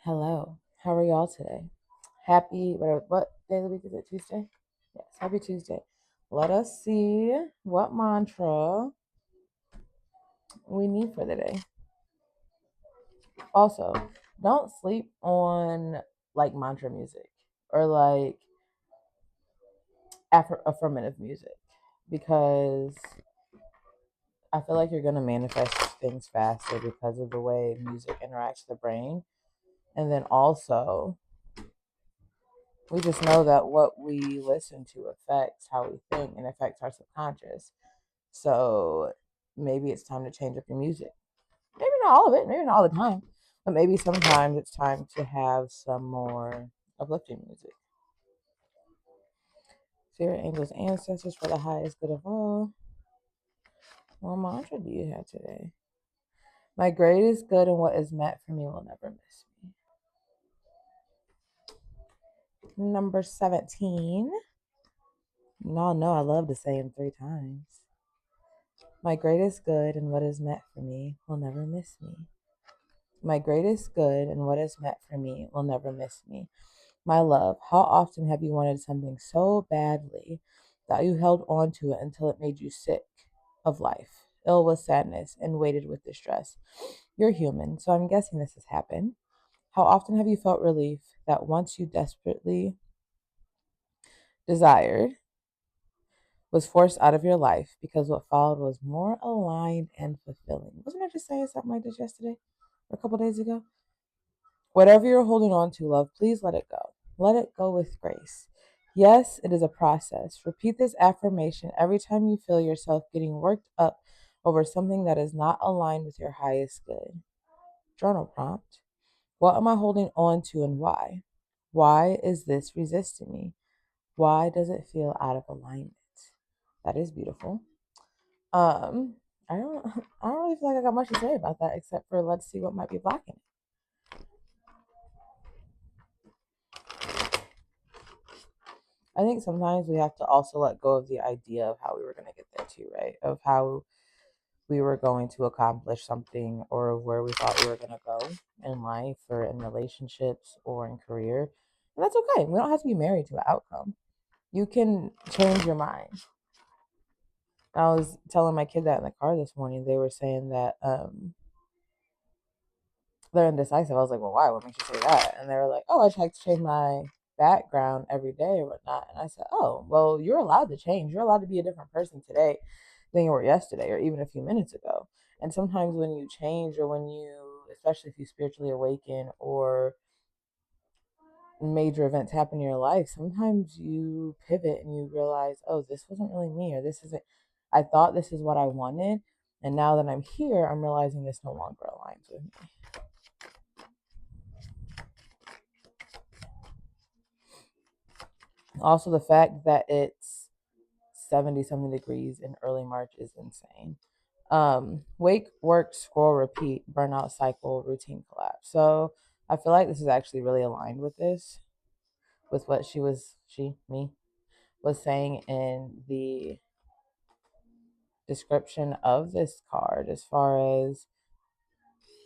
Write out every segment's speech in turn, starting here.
Hello. How are y'all today? Happy, what day of the week is it? Tuesday? Yes, happy Tuesday. Let us see what mantra we need for the day. Also, don't sleep on like mantra music or like affirmative music because I feel like you're going to manifest things faster because of the way music interacts with the brain. And then also, we just know that what we listen to affects how we think and affects our subconscious. So maybe it's time to change up your music. Maybe not all of it, maybe not all the time, but maybe sometimes it's time to have some more uplifting music. Spirit, angels, ancestors for the highest good of all. What mantra do you have today? My greatest good and what is meant for me will never miss me. Number 17. Y'all know I love to say them 3 times. My greatest good and what is meant for me will never miss me. My greatest good and what is meant for me will never miss me. My love, how often have you wanted something so badly that you held on to it until it made you sick of life, ill with sadness, and weighted with distress? You're human, so I'm guessing this has happened. How often have you felt relief that once you desperately desired was forced out of your life because what followed was more aligned and fulfilling? Wasn't I just saying something like this yesterday or a couple days ago? Whatever you're holding on to, love, please let it go. Let it go with grace. Yes, it is a process. Repeat this affirmation every time you feel yourself getting worked up over something that is not aligned with your highest good. Journal prompt. What am I holding on to and why? Why is this resisting me? Why does it feel out of alignment? That is beautiful. I don't I don't really feel like I got much to say about that except for let's see what might be blocking it. I think sometimes we have to also let go of the idea of how we were going to get there too, right? Of how we were going to accomplish something or where we thought we were going to go in life or in relationships or in career. And that's okay. We don't have to be married to an outcome. You can change your mind. I was telling my kid that in the car this morning. They were saying that they're indecisive. I was like, well, why? What makes you say that? And they were like, oh, I try to change my background every day or whatnot. And I said, oh, well, you're allowed to change. You're allowed to be a different person today than you were yesterday or even a few minutes ago. And sometimes when you change or when you, especially if you spiritually awaken or major events happen in your life, sometimes you pivot and you realize, oh, this wasn't really me or this isn't, I thought this is what I wanted. And now that I'm here, I'm realizing this no longer aligns with me. Also, the fact that it's 70 something degrees in early March is insane. Wake, work, scroll, repeat, burnout cycle, routine collapse. So I feel like this is actually really aligned with this, with what me, was saying in the description of this card as far as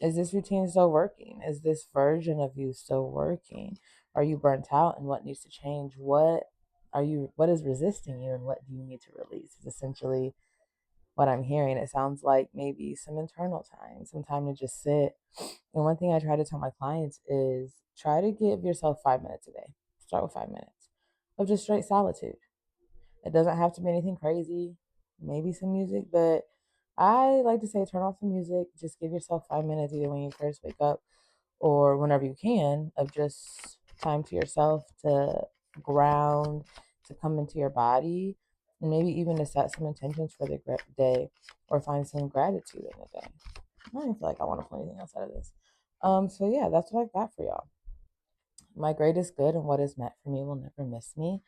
is this routine still working? Is this version of you still working? Are you burnt out and what needs to change? What is resisting you and what do you need to release? Is essentially what I'm hearing. It sounds like maybe some internal time, some time to just sit. And one thing I try to tell my clients is try to give yourself 5 minutes a day. Start with 5 minutes of just straight solitude. It doesn't have to be anything crazy, maybe some music, but I like to say turn off the music. Just give yourself 5 minutes either when you first wake up or whenever you can of just time to yourself to ground, to come into your body, and maybe even to set some intentions for the day or find some gratitude in the day. I don't even feel like I want to pull anything else out of this. So yeah, that's what I got for y'all. My greatest good and what is meant for me will never miss me.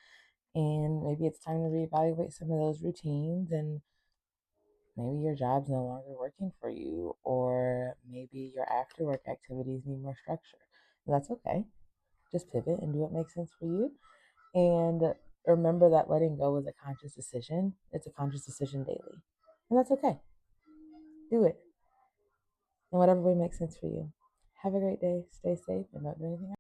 And maybe it's time to reevaluate some of those routines and maybe your job's no longer working for you, or maybe your after work activities need more structure. And that's okay. Just pivot and do what makes sense for you. And remember that letting go is a conscious decision. It's a conscious decision daily. And that's okay. Do it in whatever way makes sense for you. Have a great day. Stay safe and don't do anything